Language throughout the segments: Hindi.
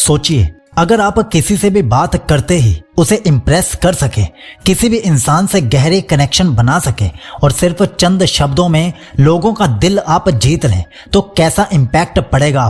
सोचिए, अगर आप किसी से भी बात करते ही उसे इम्प्रेस कर सके, किसी भी इंसान से गहरे कनेक्शन बना सके और सिर्फ चंद शब्दों में लोगों का दिल आप जीत लें, तो कैसा इम्पैक्ट पड़ेगा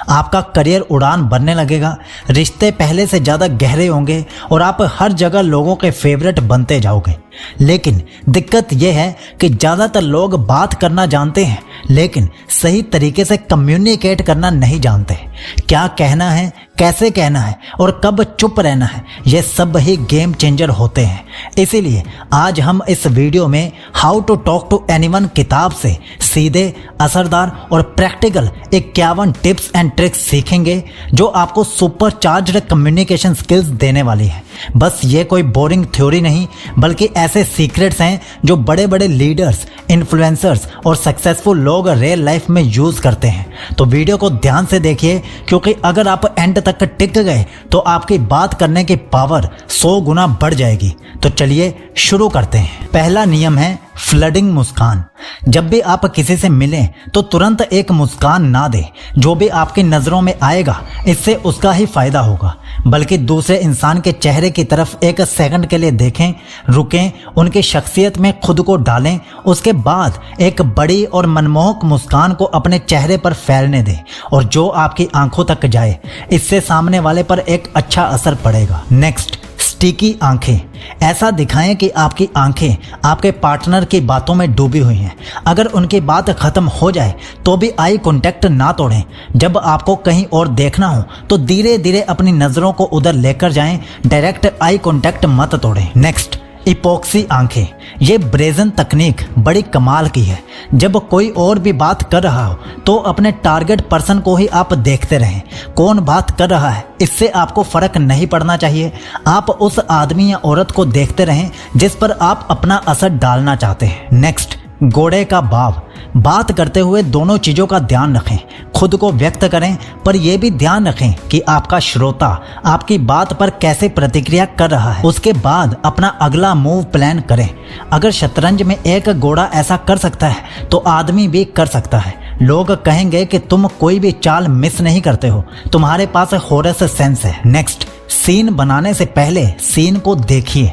आपका करियर उड़ान भरने लगेगा, रिश्ते पहले से ज़्यादा गहरे होंगे और आप हर जगह लोगों के फेवरेट बनते जाओगे। लेकिन दिक्कत यह है कि ज़्यादातर लोग बात करना जानते हैं लेकिन सही तरीके से कम्युनिकेट करना नहीं जानते। क्या कहना है, कैसे कहना है और कब चुप रहना है, ये सब ही गेम चेंजर होते हैं। इसीलिए आज हम इस वीडियो में how to talk to anyone किताब से सीधे, असरदार और प्रैक्टिकल 51 टिप्स एंड ट्रिक्स सीखेंगे जो आपको सुपर चार्ज्ड कम्युनिकेशन स्किल्स देने वाली है। बस ये कोई बोरिंग थ्योरी नहीं, बल्कि ऐसे सीक्रेट्स हैं जो बड़े बड़े लीडर्स, इन्फ्लुएंसर्स और सक्सेसफुल लोग रियल लाइफ में यूज करते हैं। तो वीडियो को ध्यान से देखिए, क्योंकि अगर आप एंड तक टिक गए तो आपकी बात करने की पावर 100 गुना बढ़ जाएगी। तो चलिए शुरू करते हैं। पहला नियम है फ्लडिंग मुस्कान। जब भी आप किसी से मिलें तो तुरंत एक मुस्कान ना दें। जो भी आपकी नज़रों में आएगा इससे उसका ही फायदा होगा, बल्कि दूसरे इंसान के चेहरे की तरफ एक सेकंड के लिए देखें, रुकें, उनकी शख्सियत में खुद को डालें, उसके बाद एक बड़ी और मनमोहक मुस्कान को अपने चेहरे पर फैलने दें और जो आपकी आंखों तक जाए। इससे सामने वाले पर एक अच्छा असर पड़ेगा। नेक्स्ट, स्टिकी आंखें। ऐसा दिखाएं कि आपकी आंखें आपके पार्टनर की बातों में डूबी हुई हैं। अगर उनकी बात खत्म हो जाए तो भी आई कांटेक्ट ना तोड़ें। जब आपको कहीं और देखना हो तो धीरे धीरे अपनी नज़रों को उधर लेकर जाएं, डायरेक्ट आई कांटेक्ट मत तोड़ें। नेक्स्ट, इपॉक्सी आंखें। ये ब्रेजन तकनीक बड़ी कमाल की है। जब कोई और भी बात कर रहा हो तो अपने टारगेट पर्सन को ही आप देखते रहें। कौन बात कर रहा है इससे आपको फर्क नहीं पड़ना चाहिए। आप उस आदमी या औरत को देखते रहें जिस पर आप अपना असर डालना चाहते हैं। नेक्स्ट, घोड़े का भाव। बात करते हुए दोनों चीज़ों का ध्यान रखें। खुद को व्यक्त करें, पर यह भी ध्यान रखें कि आपका श्रोता आपकी बात पर कैसे प्रतिक्रिया कर रहा है। उसके बाद अपना अगला मूव प्लान करें। अगर शतरंज में एक घोड़ा ऐसा कर सकता है तो आदमी भी कर सकता है। लोग कहेंगे कि तुम कोई भी चाल मिस नहीं करते हो, तुम्हारे पास हॉरस सेंस है। नेक्स्ट, सीन बनाने से पहले सीन को देखिए।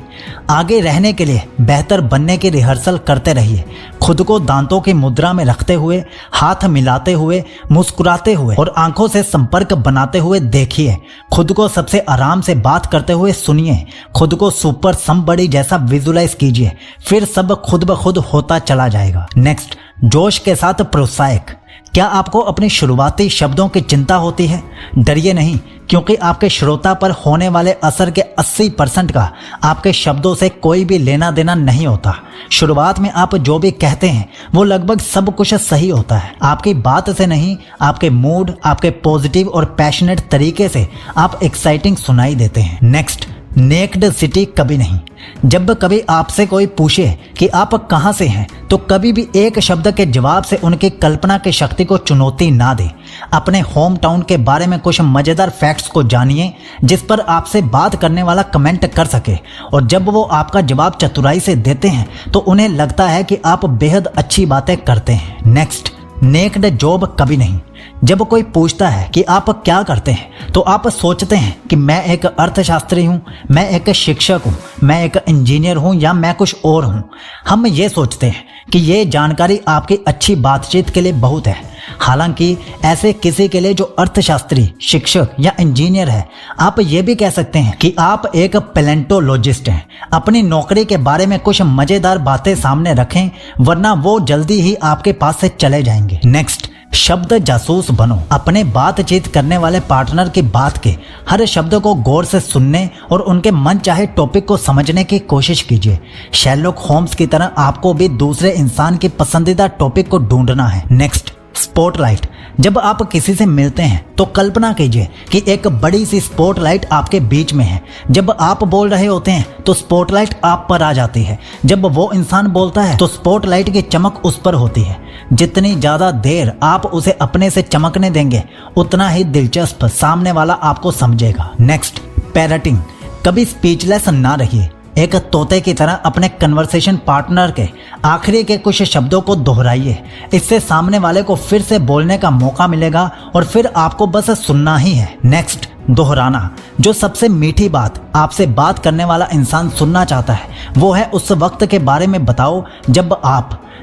आगे रहने के लिए बेहतर बनने की रिहर्सल करते रहिए। खुद को दांतों की मुद्रा में रखते हुए, हाथ मिलाते हुए, मुस्कुराते हुए और आंखों से संपर्क बनाते हुए देखिए। खुद को सबसे आराम से बात करते हुए सुनिए। खुद को सुपर समबडी जैसा विजुलाइज कीजिए, फिर सब खुद ब खुद होता चला जाएगा। नेक्स्ट, जोश के साथ प्रोत्साहक। क्या आपको अपने शुरुआती शब्दों की चिंता होती है? डरिए नहीं, क्योंकि आपके श्रोता पर होने वाले असर के 80% का आपके शब्दों से कोई भी लेना देना नहीं होता। शुरुआत में आप जो भी कहते हैं वो लगभग सब कुछ सही होता है। आपकी बात से नहीं, आपके मूड, आपके पॉजिटिव और पैशनेट तरीके से आप एक्साइटिंग सुनाई देते हैं। नेक्स्ट, नेक्ड सिटी कभी नहीं। जब कभी आपसे कोई पूछे कि आप कहाँ से हैं तो कभी भी एक शब्द के जवाब से उनकी कल्पना की शक्ति को चुनौती ना दें। अपने होम टाउन के बारे में कुछ मज़ेदार फैक्ट्स को जानिए जिस पर आपसे बात करने वाला कमेंट कर सके, और जब वो आपका जवाब चतुराई से देते हैं तो उन्हें लगता है कि आप बेहद अच्छी बातें करते हैं। नेक्स्ट, नेक्ड जॉब कभी नहीं। जब कोई पूछता है कि आप क्या करते हैं तो आप सोचते हैं कि मैं एक अर्थशास्त्री हूँ, मैं एक शिक्षक हूँ, मैं एक इंजीनियर हूँ या मैं कुछ और हूँ। हम ये सोचते हैं कि ये जानकारी आपकी अच्छी बातचीत के लिए बहुत है। हालांकि ऐसे किसी के लिए जो अर्थशास्त्री, शिक्षक या इंजीनियर है, आप ये भी कह सकते हैं कि आप एक पैलेंटोलॉजिस्ट हैं। अपनी नौकरी के बारे में कुछ मज़ेदार बातें सामने रखें, वरना वो जल्दी ही आपके पास से चले जाएंगे। नेक्स्ट, शब्द जासूस बनो। अपने बातचीत करने वाले पार्टनर की बात के हर शब्द को गौर से सुनने और उनके मन चाहे टॉपिक को समझने की कोशिश कीजिए। शेरलॉक होम्स की तरह आपको भी दूसरे इंसान की पसंदीदा टॉपिक को ढूंढना है। Next, spotlight. जब आप किसी से मिलते हैं तो कल्पना कीजिए कि एक बड़ी सी स्पॉटलाइट आपके बीच में है। जब आप बोल रहे होते हैं तो स्पॉटलाइट आप पर आ जाती है। जब वो इंसान बोलता है तो स्पॉटलाइट की चमक उस पर होती है। जितनी ज़्यादा देर आप उसे अपने से चमकने देंगे उतना ही दिलचस्प सामने वाला आपको समझेगा। नेक्स्ट, पैरटिंग। कभी स्पीचलेस ना रहिए। एक तोते की तरह अपने कन्वर्सेशन पार्टनर के आखिरी के कुछ शब्दों को दोहराइए। इससे सामने वाले को फिर से बोलने का मौका मिलेगा और फिर आपको बस सुनना ही है। नेक्स्ट, दोहराना। जो सबसे मीठी बात आपसे बात करने वाला इंसान सुनना चाहता है वो है उस वक्त के बारे में बताओ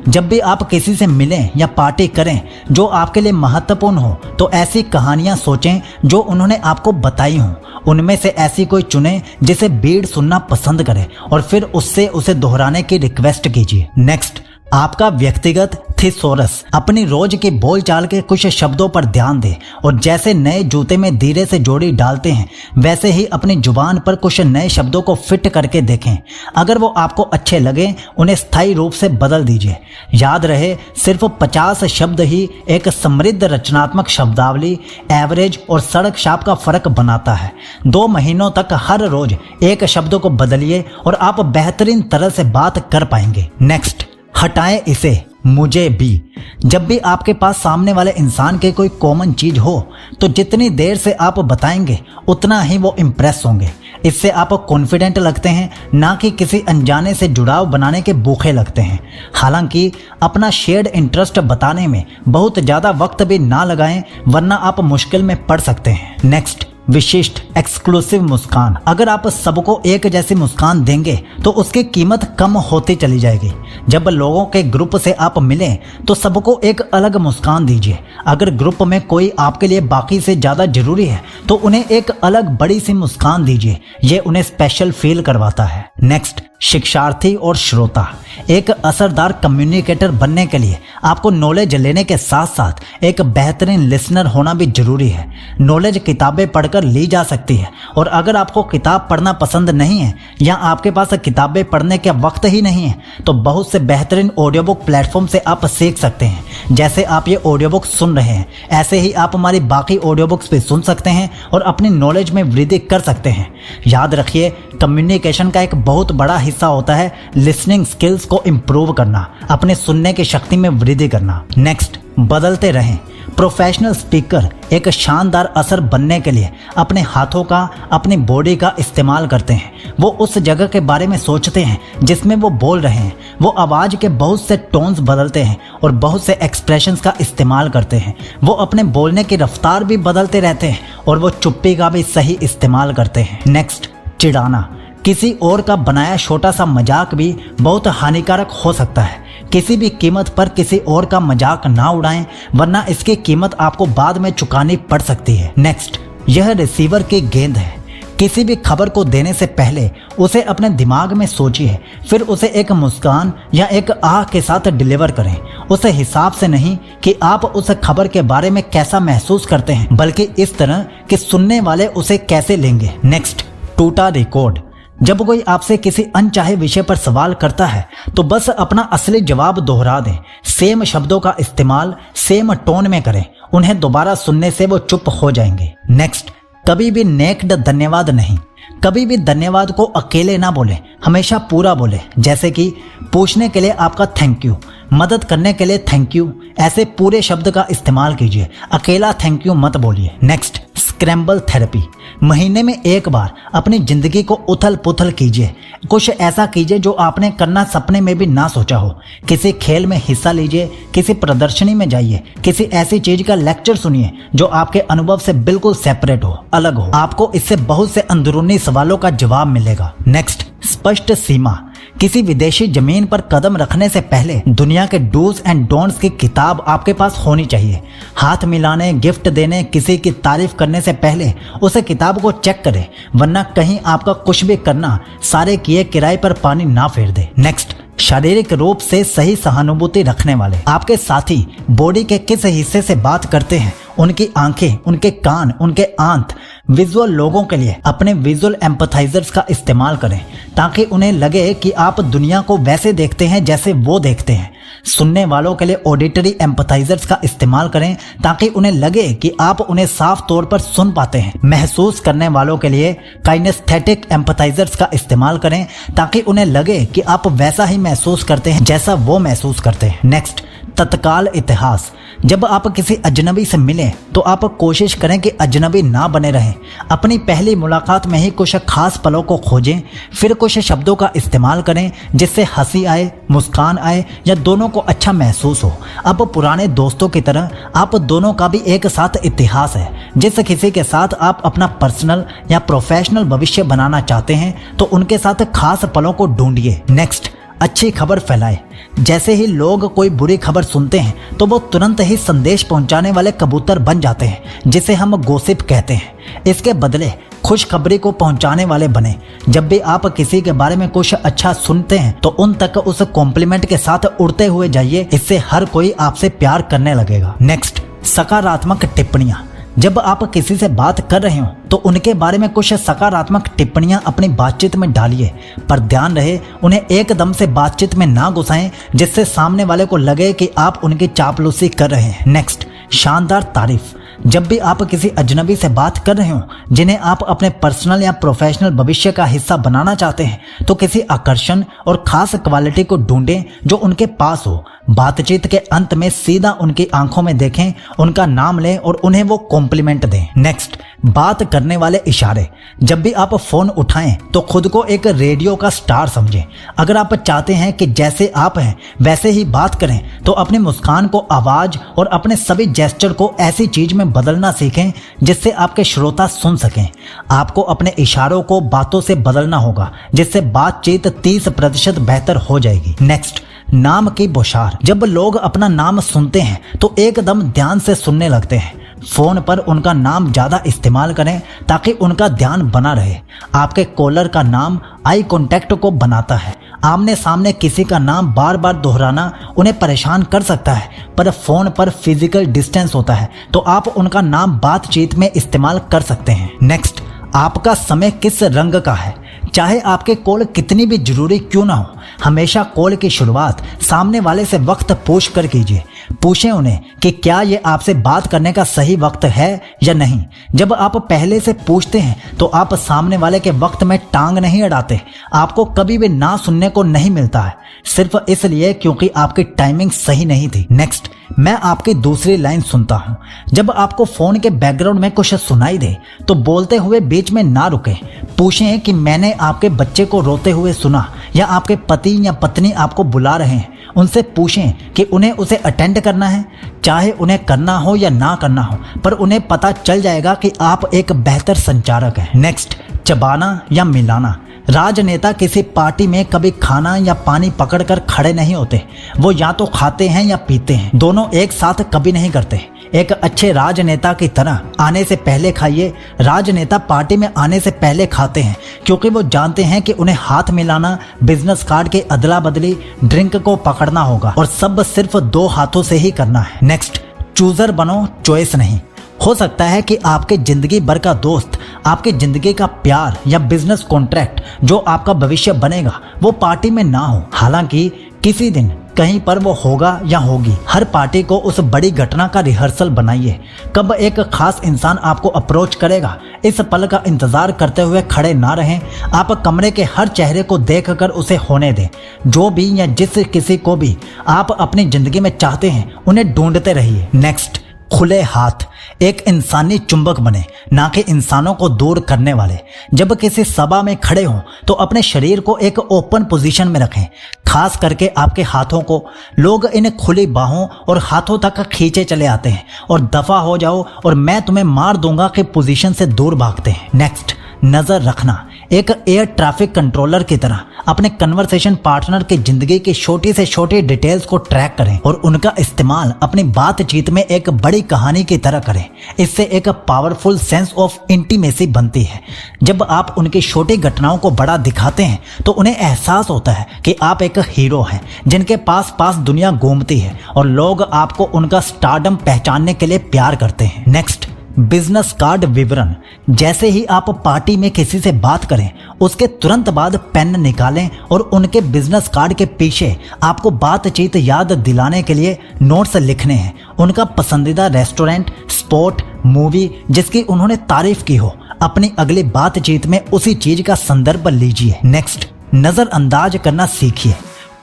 जब भी आप किसी से मिलें या पार्टी करें जो आपके लिए महत्वपूर्ण हो, तो ऐसी कहानियां सोचें जो उन्होंने आपको बताई हों। उनमें से ऐसी कोई चुनें जिसे भीड़ सुनना पसंद करे और फिर उससे उसे दोहराने की रिक्वेस्ट कीजिए। नेक्स्ट, आपका व्यक्तिगत थिसोरस। अपनी रोज की बोलचाल के कुछ शब्दों पर ध्यान दें और जैसे नए जूते में धीरे से जोड़ी डालते हैं वैसे ही अपनी जुबान पर कुछ नए शब्दों को फिट करके देखें। अगर वो आपको अच्छे लगे उन्हें स्थायी रूप से बदल दीजिए। याद रहे, सिर्फ 50 शब्द ही एक समृद्ध रचनात्मक शब्दावली, एवरेज और सड़क छाप का फर्क बनाता है। 2 महीनों तक हर रोज एक शब्द को बदलिए और आप बेहतरीन तरह से बात कर पाएंगे। नेक्स्ट, हटाएं इसे मुझे भी। जब भी आपके पास सामने वाले इंसान के कोई कॉमन चीज हो तो जितनी देर से आप बताएंगे उतना ही वो इम्प्रेस होंगे। इससे आप कॉन्फिडेंट लगते हैं, ना कि किसी अनजाने से जुड़ाव बनाने के भूखे लगते हैं। हालांकि अपना शेयर्ड इंटरेस्ट बताने में बहुत ज़्यादा वक्त भी ना लगाएं वरना आप मुश्किल में पड़ सकते हैं। नेक्स्ट, विशिष्ट एक्सक्लूसिव मुस्कान। अगर आप सबको एक जैसी मुस्कान देंगे तो उसकी कीमत कम होती चली जाएगी। जब लोगों के ग्रुप से आप मिलें तो सबको एक अलग मुस्कान दीजिए। अगर ग्रुप में कोई आपके लिए बाकी से ज़्यादा जरूरी है तो उन्हें एक अलग बड़ी सी मुस्कान दीजिए। ये उन्हें स्पेशल फील करवाता है। नेक्स्ट, शिक्षार्थी और श्रोता। एक असरदार कम्युनिकेटर बनने के लिए आपको नॉलेज लेने के साथ साथ एक बेहतरीन लिसनर होना भी जरूरी है। नॉलेज किताबें पढ़कर ली जा सकती है और अगर आपको किताब पढ़ना पसंद नहीं है या आपके पास किताबें पढ़ने का वक्त ही नहीं है तो बहुत से बेहतरीन ऑडियो बुक प्लेटफॉर्म से आप सीख सकते हैं। जैसे आप ये ऑडियो बुक सुन रहे हैं ऐसे ही आप हमारी बाकी ऑडियो बुक्स भी सुन सकते हैं और अपनी नॉलेज में वृद्धि कर सकते हैं। याद रखिए, कम्युनिकेशन का एक बहुत बड़ा हिस्सा होता है लिसनिंग स्किल्स को इम्प्रूव करना, अपने सुनने की शक्ति में वृद्धि करना। नेक्स्ट, बदलते रहें। प्रोफेशनल स्पीकर एक शानदार असर बनने के लिए अपने हाथों का, अपनी बॉडी का इस्तेमाल करते हैं। वो उस जगह के बारे में सोचते हैं जिसमें वो बोल रहे हैं। वो आवाज़ के बहुत से टोन्स बदलते हैं और बहुत से एक्सप्रेशंस का इस्तेमाल करते हैं। वो अपने बोलने की रफ्तार भी बदलते रहते हैं और वो चुप्पी का भी सही इस्तेमाल करते हैं। नेक्स्ट, चिढ़ाना। किसी और का बनाया छोटा सा मजाक भी बहुत हानिकारक हो सकता है। किसी भी कीमत पर किसी और का मजाक ना उड़ाएं वरना इसकी कीमत आपको बाद में चुकानी पड़ सकती है। नेक्स्ट, यह रिसीवर की गेंद है। किसी भी खबर को देने से पहले उसे अपने दिमाग में सोचिए, फिर उसे एक मुस्कान या एक आह के साथ डिलीवर करें। उस हिसाब से नहीं कि आप उस खबर के बारे में कैसा महसूस करते हैं, बल्कि इस तरह कि सुनने वाले उसे कैसे लेंगे। नेक्स्ट, टूटा रिकॉर्ड। जब कोई आपसे किसी अनचाहे विषय पर सवाल करता है तो बस अपना असली जवाब दोहरा दें। सेम शब्दों का इस्तेमाल सेम टोन में करें। उन्हें दोबारा सुनने से वो चुप हो जाएंगे। नेक्स्ट, कभी भी नेक्ड धन्यवाद नहीं। कभी भी धन्यवाद को अकेले ना बोले, हमेशा पूरा बोले। जैसे कि पूछने के लिए आपका थैंक यू, मदद करने के लिए थैंक यू, ऐसे पूरे शब्द का इस्तेमाल कीजिए, अकेला थैंक यू मत बोलिए। Next, scramble therapy. महीने में एक बार अपनी जिंदगी को उथल पुथल कीजिए। कुछ ऐसा कीजिए जो आपने करना सपने में भी ना सोचा हो। किसी खेल में हिस्सा लीजिए, किसी प्रदर्शनी में जाइए, किसी ऐसी चीज का लेक्चर सुनिए जो आपके अनुभव से बिल्कुल सेपरेट हो, अलग हो। आपको इससे बहुत से अंदरूनी सवालों का जवाब मिलेगा। नेक्स्ट, स्पष्ट सीमा। किसी विदेशी जमीन पर कदम रखने से पहले दुनिया के डूज एंड डोंट्स की किताब आपके पास होनी चाहिए। हाथ मिलाने, गिफ्ट देने, किसी की तारीफ करने से पहले उस किताब को चेक करें वरना कहीं आपका कुछ भी करना सारे किए किराए पर पानी ना फेर दे। नेक्स्ट, शारीरिक रूप से सही सहानुभूति रखने वाले। आपके साथी बॉडी के किस हिस्से से बात करते हैं, उनकी आंखें, उनके कान, उनके आंत, विजुअल लोगों के लिए अपने विजुअल एम्पथाइजर्स का इस्तेमाल करें ताकि उन्हें लगे कि आप दुनिया को वैसे देखते हैं जैसे वो देखते हैं। सुनने वालों के लिए ऑडिटरी एम्पथाइजर्स का इस्तेमाल करें ताकि उन्हें लगे कि आप उन्हें साफ तौर पर सुन पाते हैं। महसूस करने वालों के लिए काइनेस्थेटिक एम्पथाइजर्स का इस्तेमाल करें ताकि उन्हें लगे कि आप वैसा ही महसूस करते हैं जैसा वो महसूस करते हैं। नेक्स्ट, तत्काल इतिहास। जब आप किसी अजनबी से मिलें तो आप कोशिश करें कि अजनबी ना बने रहें। अपनी पहली मुलाकात में ही कुछ खास पलों को खोजें, फिर कुछ शब्दों का इस्तेमाल करें जिससे हंसी आए, मुस्कान आए या दोनों को अच्छा महसूस हो। अब पुराने दोस्तों की तरह आप दोनों का भी एक साथ इतिहास है। जिस किसी के साथ आप अपना पर्सनल या प्रोफेशनल भविष्य बनाना चाहते हैं तो उनके साथ खास पलों को ढूंढिए। नेक्स्ट, अच्छी खबर फैलाएं। जैसे ही लोग कोई बुरी खबर सुनते हैं तो वो तुरंत ही संदेश पहुंचाने वाले कबूतर बन जाते हैं, जिसे हम गॉसिप कहते हैं। इसके बदले खुशखबरी को पहुंचाने वाले बने। जब भी आप किसी के बारे में कुछ अच्छा सुनते हैं तो उन तक उस कॉम्प्लीमेंट के साथ उड़ते हुए जाइए। इससे हर कोई आपसे प्यार करने लगेगा। नेक्स्ट, सकारात्मक टिप्पणियां। जब आप किसी से बात कर रहे हो तो उनके बारे में कुछ सकारात्मक टिप्पणियां अपनी बातचीत में डालिए, पर ध्यान रहे उन्हें एकदम से बातचीत में ना घुसाएं जिससे सामने वाले को लगे कि आप उनकी चापलूसी कर रहे हैं। नेक्स्ट, शानदार तारीफ। जब भी आप किसी अजनबी से बात कर रहे हो जिन्हें आप अपने पर्सनल या प्रोफेशनल भविष्य का हिस्सा बनाना चाहते हैं तो किसी आकर्षण और खास क्वालिटी को ढूंढें जो उनके पास हो। बातचीत के अंत में सीधा उनकी आंखों में देखें, उनका नाम लें और उन्हें वो कॉम्प्लीमेंट दें। नेक्स्ट, बात करने वाले इशारे। जब भी आप फोन उठाएं तो खुद को एक रेडियो का स्टार समझें। अगर आप चाहते हैं कि जैसे आप हैं वैसे ही बात करें तो अपनी मुस्कान को आवाज और अपने सभी जेस्चर को ऐसी चीज में बदलना सीखें जिससे आपके श्रोता सुन सकें। आपको अपने इशारों को बातों से बदलना होगा जिससे बातचीत 30% बेहतर हो जाएगी। नेक्स्ट, नाम की बौछार। जब लोग अपना नाम सुनते हैं तो एकदम ध्यान से सुनने लगते हैं। फोन पर उनका नाम ज्यादा इस्तेमाल करें ताकि उनका ध्यान बना रहे। आपके कॉलर का नाम आई कांटेक्ट को बनाता है। आमने सामने किसी का नाम बार बार दोहराना उन्हें परेशान कर सकता है, पर फोन पर फिजिकल डिस्टेंस होता है तो आप उनका नाम बातचीत में इस्तेमाल कर सकते हैं। नेक्स्ट, आपका समय किस रंग का है। चाहे आपके कॉल कितनी भी जरूरी क्यों ना हो, हमेशा कॉल की शुरुआत सामने वाले से वक्त पूछ कर कीजिए। पूछें उन्हें कि क्या ये आपसे बात करने का सही वक्त है या नहीं। जब आप पहले से पूछते हैं तो आप सामने वाले के वक्त में टांग नहीं अड़ाते। आपको कभी भी ना सुनने को नहीं मिलता है, सिर्फ इसलिए क्योंकि आपकी टाइमिंग सही नहीं थी। नेक्स्ट, मैं आपकी दूसरी लाइन सुनता हूं। जब आपको फोन के बैकग्राउंड में कुछ सुनाई दे तो बोलते हुए बीच में ना रुकें। पूछें कि मैंने आपके बच्चे को रोते हुए सुना, या आपके पति या पत्नी आपको बुला रहे हैं। उनसे पूछें कि उन्हें उसे अटेंड करना है। चाहे उन्हें करना हो या ना करना हो, पर उन्हें पता चल जाएगा कि आप एक बेहतर संचारक हैं। नेक्स्ट, चबाना या मिलाना। राजनेता किसी पार्टी में कभी खाना या पानी पकड़कर खड़े नहीं होते। वो या तो खाते हैं या पीते हैं, दोनों एक साथ कभी नहीं करते। एक अच्छे राजनेता की तरह आने से पहले खाइए। राजनेता पार्टी में आने से पहले खाते हैं क्योंकि वो जानते हैं कि उन्हें हाथ मिलाना, बिजनेस कार्ड के अदला बदली, ड्रिंक को पकड़ना होगा और सब सिर्फ 2 हाथों से ही करना है। नेक्स्ट, चूजर बनो, चॉइस नहीं। हो सकता है कि आपके जिंदगी भर का दोस्त, आपकी जिंदगी का प्यार या बिजनेस कॉन्ट्रैक्ट जो आपका भविष्य बनेगा वो पार्टी में ना हो। हालांकि किसी दिन कहीं पर वो होगा या होगी। हर पार्टी को उस बड़ी घटना का रिहर्सल बनाइए। कब एक खास इंसान आपको अप्रोच करेगा, इस पल का इंतजार करते हुए खड़े ना रहें। आप कमरे के हर चेहरे को देखकर उसे होने दें। जो भी या जिस किसी को भी आप अपनी जिंदगी में चाहते हैं उन्हें ढूंढते रहिए। नेक्स्ट, खुले हाथ। एक इंसानी चुंबक बने, ना कि इंसानों को दूर करने वाले। जब किसी सभा में खड़े हों तो अपने शरीर को एक ओपन पोजीशन में रखें, खास करके आपके हाथों को। लोग इन खुली बाहों और हाथों तक खींचे चले आते हैं और दफा हो जाओ और मैं तुम्हें मार दूंगा कि पोजीशन से दूर भागते हैं। नेक्स्ट, नजर रखना। एक एयर ट्रैफिक कंट्रोलर की तरह अपने कन्वर्सेशन पार्टनर की जिंदगी की छोटी से छोटी डिटेल्स को ट्रैक करें और उनका इस्तेमाल अपनी बातचीत में एक बड़ी कहानी की तरह करें। इससे एक पावरफुल सेंस ऑफ इंटीमेसी बनती है। जब आप उनकी छोटी घटनाओं को बड़ा दिखाते हैं तो उन्हें एहसास होता है कि आप एक हीरो हैं जिनके पास दुनिया घूमती है और लोग आपको उनका स्टारडम पहचानने के लिए प्यार करते हैं। नेक्स्ट, बिजनेस कार्ड विवरण। जैसे ही आप पार्टी में किसी से बात करें उसके तुरंत बाद पेन निकालें और उनके बिजनेस कार्ड के पीछे आपको बातचीत याद दिलाने के लिए नोट्स लिखने हैं। उनका पसंदीदा रेस्टोरेंट, स्पोर्ट, मूवी जिसकी उन्होंने तारीफ की हो। अपनी अगली बातचीत में उसी चीज का संदर्भ लीजिए। नेक्स्ट, नजरअंदाज करना सीखिए।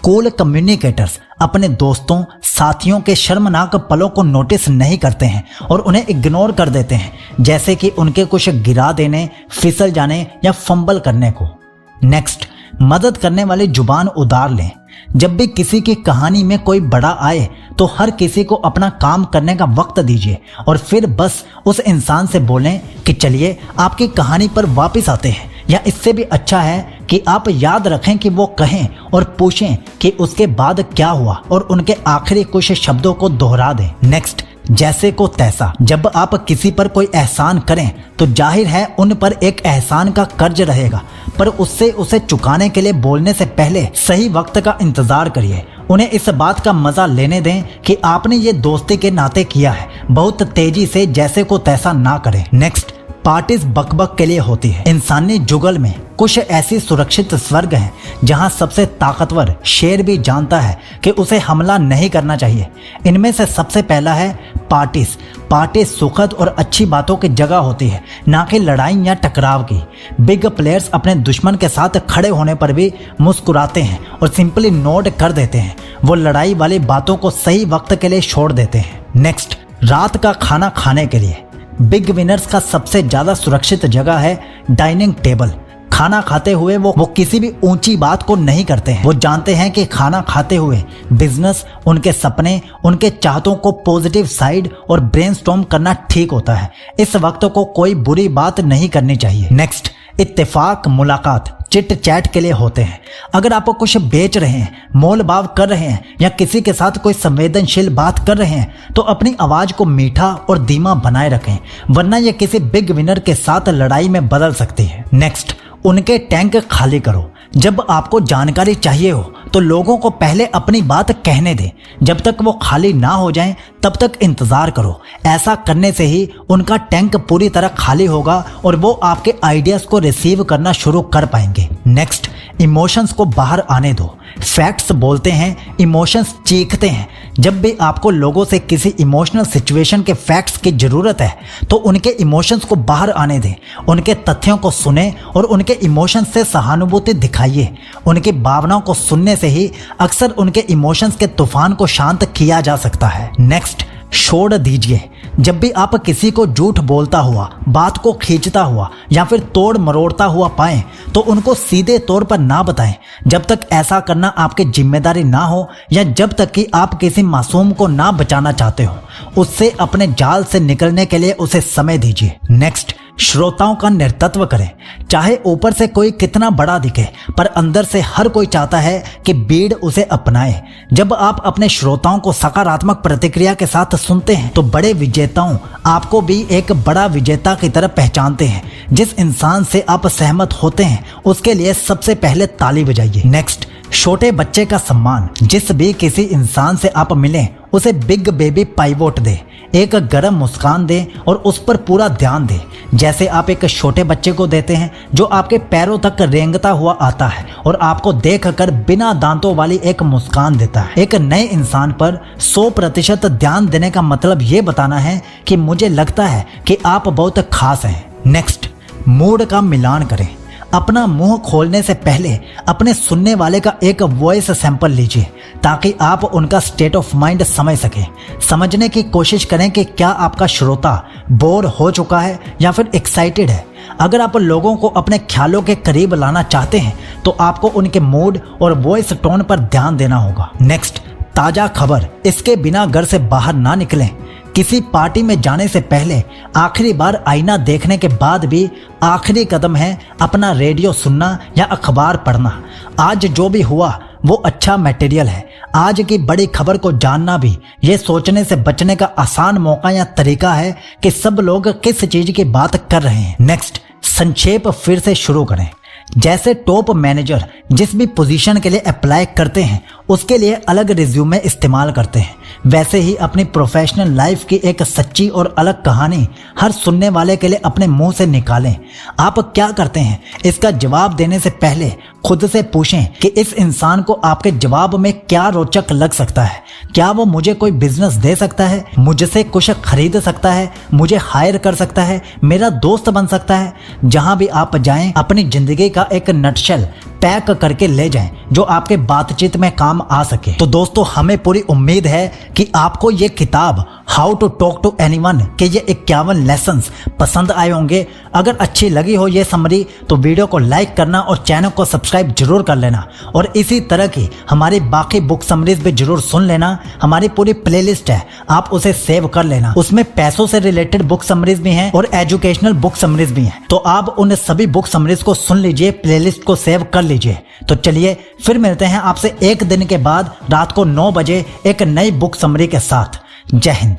कूल कम्युनिकेटर्स अपने दोस्तों साथियों के शर्मनाक पलों को नोटिस नहीं करते हैं और उन्हें इग्नोर कर देते हैं, जैसे कि उनके कुछ गिरा देने, फिसल जाने या फंबल करने को। नेक्स्ट, मदद करने वाली जुबान उधार लें। जब भी किसी की कहानी में कोई बड़ा आए तो हर किसी को अपना काम करने का वक्त दीजिए और फिर बस उस इंसान से बोलें कि चलिए आपकी कहानी पर वापस आते हैं, या इससे भी अच्छा है कि आप याद रखें कि वो कहें और पूछें कि उसके बाद क्या हुआ और उनके आखिरी कुछ शब्दों को दोहरा दें। नेक्स्ट, जैसे को तैसा। जब आप किसी पर कोई एहसान करें तो जाहिर है उन पर एक एहसान का कर्ज रहेगा, पर उससे उसे चुकाने के लिए बोलने से पहले सही वक्त का इंतजार करिए। उन्हें इस बात का मजा लेने दें कि आपने ये दोस्ती के नाते किया है। बहुत तेजी से जैसे को तैसा ना करें। नेक्स्ट, पार्टीज बकबक के लिए होती है। इंसानी जुगल में कुछ ऐसी सुरक्षित स्वर्ग हैं जहां सबसे ताकतवर शेर भी जानता है कि उसे हमला नहीं करना चाहिए। इनमें से सबसे पहला है पार्टीज। पार्टी सुखद और अच्छी बातों की जगह होती है, ना कि लड़ाई या टकराव की। बिग प्लेयर्स अपने दुश्मन के साथ खड़े होने पर भी मुस्कुराते हैं और सिंपली नोट कर देते हैं। वो लड़ाई वाली बातों को सही वक्त के लिए छोड़ देते हैं। नेक्स्ट, रात का खाना खाने के लिए बिग विनर्स का सबसे ज्यादा सुरक्षित जगह है डाइनिंग टेबल। खाना खाते हुए वो किसी भी ऊंची बात को नहीं करते हैं। वो जानते हैं कि खाना खाते हुए बिजनेस, उनके सपने, उनके चाहतों को पॉजिटिव साइड और ब्रेनस्टॉर्म करना ठीक होता है। इस वक्त को कोई बुरी बात नहीं करनी चाहिए। नेक्स्ट, इत्तेफाक मुलाकात चिट चैट के लिए होते हैं। अगर आप कुछ बेच रहे हैं, मोल भाव कर रहे हैं या किसी के साथ कोई संवेदनशील बात कर रहे हैं तो अपनी आवाज को मीठा और धीमा बनाए रखें, वरना यह किसी बिग विनर के साथ लड़ाई में बदल सकती है। नेक्स्ट, उनके टैंक खाली करो। जब आपको जानकारी चाहिए हो तो लोगों को पहले अपनी बात कहने दें। जब तक वो खाली ना हो जाएं तब तक इंतजार करो। ऐसा करने से ही उनका टैंक पूरी तरह खाली होगा और वो आपके आइडियाज को रिसीव करना शुरू कर पाएंगे। नेक्स्ट, इमोशंस को बाहर आने दो। फैक्ट्स बोलते हैं, इमोशंस चीखते हैं। जब भी आपको लोगों से किसी इमोशनल सिचुएशन के फैक्ट्स की जरूरत है तो उनके इमोशंस को बाहर आने दें। उनके तथ्यों को सुने और उनके इमोशंस से सहानुभूति दिखाइए। उनकी भावनाओं को सुनने से ही अक्सर उनके इमोशंस के तूफान को शांत किया जा सकता है। नेक्स्ट, छोड़ दीजिए। जब भी आप किसी को झूठ बोलता हुआ, बात को खींचता हुआ या फिर तोड़ मरोड़ता हुआ पाएं तो उनको सीधे तौर पर ना बताएं, जब तक ऐसा करना आपकी जिम्मेदारी ना हो या जब तक कि आप किसी मासूम को ना बचाना चाहते हो। उससे अपने जाल से निकलने के लिए उसे समय दीजिए। नेक्स्ट, श्रोताओं का नेतृत्व करें। चाहे ऊपर से कोई कितना बड़ा दिखे, पर अंदर से हर कोई चाहता है कि भीड़ उसे अपनाए। जब आप अपने श्रोताओं को सकारात्मक प्रतिक्रिया के साथ सुनते हैं तो बड़े विजेताओं आपको भी एक बड़ा विजेता की तरह पहचानते हैं। जिस इंसान से आप सहमत होते हैं उसके लिए सबसे पहले ताली बजाइए। नेक्स्ट, छोटे बच्चे का सम्मान। जिस भी किसी इंसान से आप मिलें उसे बिग बेबी पाइवोट दे, एक गर्म मुस्कान दे और उस पर पूरा ध्यान दे, जैसे आप एक छोटे बच्चे को देते हैं जो आपके पैरों तक रेंगता हुआ आता है और आपको देखकर बिना दांतों वाली एक मुस्कान देता है। एक नए इंसान पर 100% ध्यान देने का मतलब ये बताना है कि मुझे लगता है कि आप बहुत खास हैं। नेक्स्ट, मूड का मिलान करें। अपना मुंह खोलने से पहले अपने सुनने वाले का एक वॉइस सैंपल लीजिए ताकि आप उनका स्टेट ऑफ माइंड समझ सकें। समझने की कोशिश करें कि क्या आपका श्रोता बोर हो चुका है या फिर एक्साइटेड है। अगर आप लोगों को अपने ख्यालों के करीब लाना चाहते हैं तो आपको उनके मूड और वॉइस टोन पर ध्यान देना होगा। नेक्स्ट, ताजा खबर। इसके बिना घर से बाहर ना निकलें। किसी पार्टी में जाने से पहले आखिरी बार आईना देखने के बाद भी आखिरी कदम है अपना रेडियो सुनना या अखबार पढ़ना। आज जो भी हुआ वो अच्छा मटेरियल है। आज की बड़ी खबर को जानना भी ये सोचने से बचने का आसान मौका या तरीका है कि सब लोग किस चीज की बात कर रहे हैं। नेक्स्ट, संक्षेप फिर से शुरू करें। जैसे टॉप मैनेजर जिस भी पोजीशन के लिए अप्लाई करते हैं उसके लिए अलग रिज्यूमे इस्तेमाल करते हैं, वैसे ही अपनी प्रोफेशनल लाइफ की एक सच्ची और अलग कहानी हर सुनने वाले के लिए अपने मुंह से निकालें। आप क्या करते हैं इसका जवाब देने से पहले खुद से पूछें कि इस इंसान को आपके जवाब में क्या रोचक लग सकता है। क्या वो मुझे कोई बिजनेस दे सकता है, मुझसे कुछ खरीद सकता है, मुझे हायर कर सकता है, मेरा दोस्त बन सकता है। जहां भी आप जाएं अपनी जिंदगी का एक नटशेल पैक करके ले जाएं जो आपके बातचीत में काम आ सके। तो दोस्तों हमें पूरी उम्मीद है कि आपको ये किताब how to talk to anyone के ये 51 लेसन्स पसंद आए होंगे। अगर अच्छी लगी हो ये समरी तो वीडियो को लाइक करना और चैनल को सब्सक्राइब जरूर कर लेना, और इसी तरह की हमारी बाकी बुक समरीज भी जरूर सुन लेना। हमारी पूरी प्लेलिस्ट है, आप उसे सेव कर लेना। उसमें पैसों से रिलेटेड बुक समरीज भी हैं और एजुकेशनल बुक समरीज भी हैं। तो आप उन सभी बुक समरीज को सुन लीजिए, प्लेलिस्ट को सेव कर लीजिए। तो चलिए फिर मिलते हैं आपसे एक दिन के बाद रात को 9 बजे एक नई बुक समरी के साथ। जय हिंद।